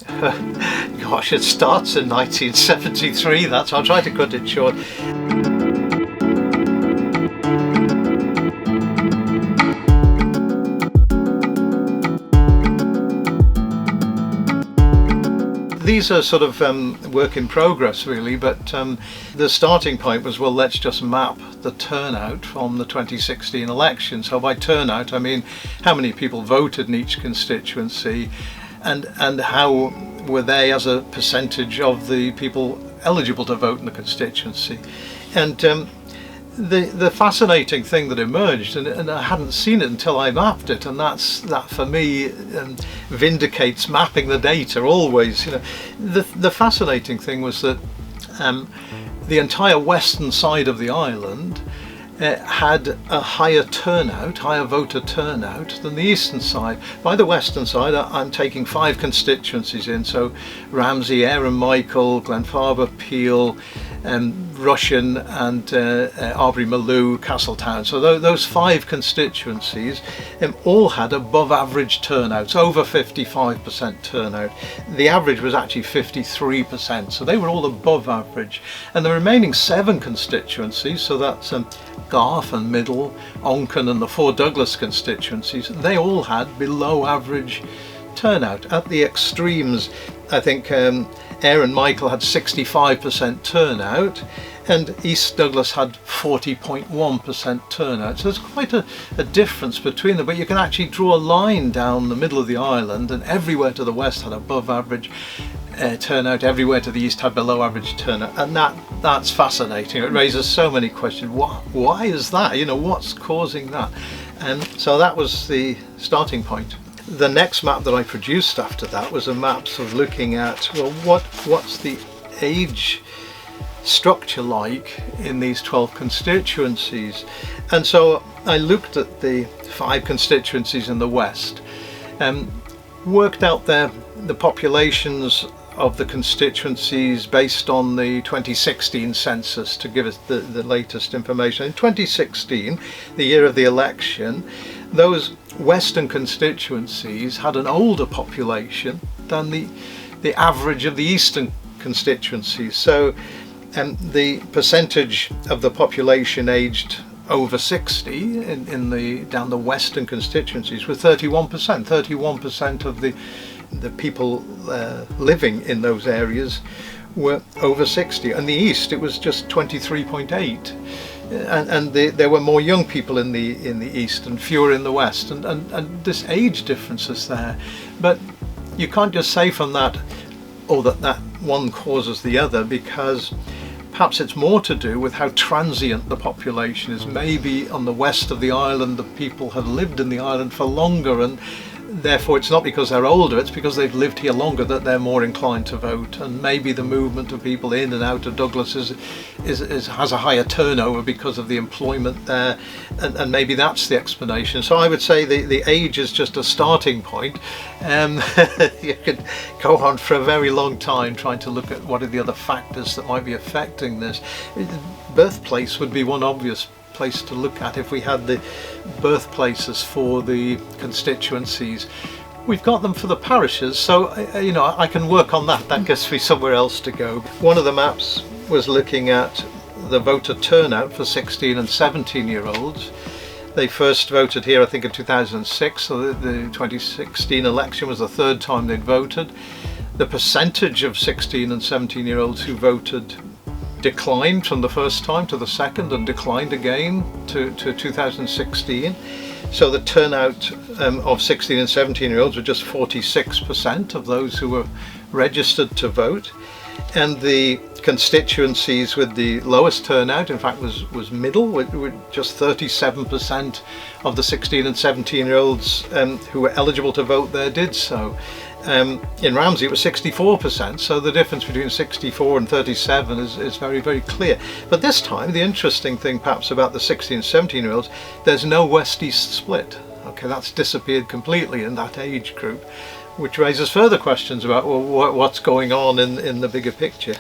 Gosh, it starts in 1973, I'll try to cut it short. These are sort of work in progress really, but the starting point was, well, let's just map the turnout from the 2016 election. So by turnout I mean how many people voted in each constituency and how were they as a percentage of the people eligible to vote in the constituency. And the fascinating thing that emerged, and I hadn't seen it until I mapped it, and that for me vindicates mapping the data always. You know, the fascinating thing was that the entire western side of the island had a higher voter turnout than the eastern side. By the western side I'm taking 5 constituencies in, so Ramsey, Ayr and Michael, Glenfarber, Peel, Rushen and Arbury-Maloo, Castletown. So those 5 constituencies all had above average turnouts, over 55% turnout. The average was actually 53%, so they were all above average. And the remaining 7 constituencies, so that's Garth and Middle, Onchan and the 4 Douglas constituencies, they all had below average turnout. At the extremes, I think Ayr and Michael had 65% turnout and East Douglas had 40.1% turnout. So there's quite a difference between them, but you can actually draw a line down the middle of the island, and everywhere to the west had above average turnout, everywhere to the east had below average turnout, and that's fascinating. It raises so many questions. Why is that? You know, what's causing that? And so that was the starting point. The next map that I produced after that was a map sort of looking at, well, what's the age structure like in these 12 constituencies. And so I looked at the 5 constituencies in the west and worked out the populations of the constituencies based on the 2016 census to give us the latest information. In 2016, the year of the election, those western constituencies had an older population than the average of the eastern constituencies. So the percentage of the population aged over 60 down the western constituencies was 31%. 31% of the people living in those areas were over 60. And the east, it was just 23.8. And there were more young people in the east and fewer in the west, and this age difference is there. But you can't just say from that, oh, that one causes the other, because perhaps it's more to do with how transient the population is. Maybe on the west of the island the people have lived in the island for longer, and therefore it's not because they're older, it's because they've lived here longer that they're more inclined to vote. And maybe the movement of people in and out of Douglas has a higher turnover because of the employment there, and maybe that's the explanation. So I would say the age is just a starting point. You could go on for a very long time trying to look at what are the other factors that might be affecting this. Birthplace would be one obvious place to look at. If we had the birthplaces for the constituencies, we've got them for the parishes, so you know, I can work on that. That gives me somewhere else to go. One of the maps was looking at the voter turnout for 16 and 17 year olds. They first voted here I think in 2006, so the 2016 election was the 3rd time they'd voted. The percentage of 16 and 17 year olds who voted declined from the first time to the second, and declined again to 2016. So the turnout of 16 and 17 year olds were just 46% of those who were registered to vote. And the constituencies with the lowest turnout, in fact, was Middle, with just 37% of the 16 and 17 year olds who were eligible to vote there did so. In Ramsey it was 64%, so the difference between 64 and 37 is very, very clear. But this time the interesting thing perhaps about the 16 and 17 year olds, there's no west-east split. Okay, that's disappeared completely in that age group, which raises further questions about, well, what's going on in the bigger picture.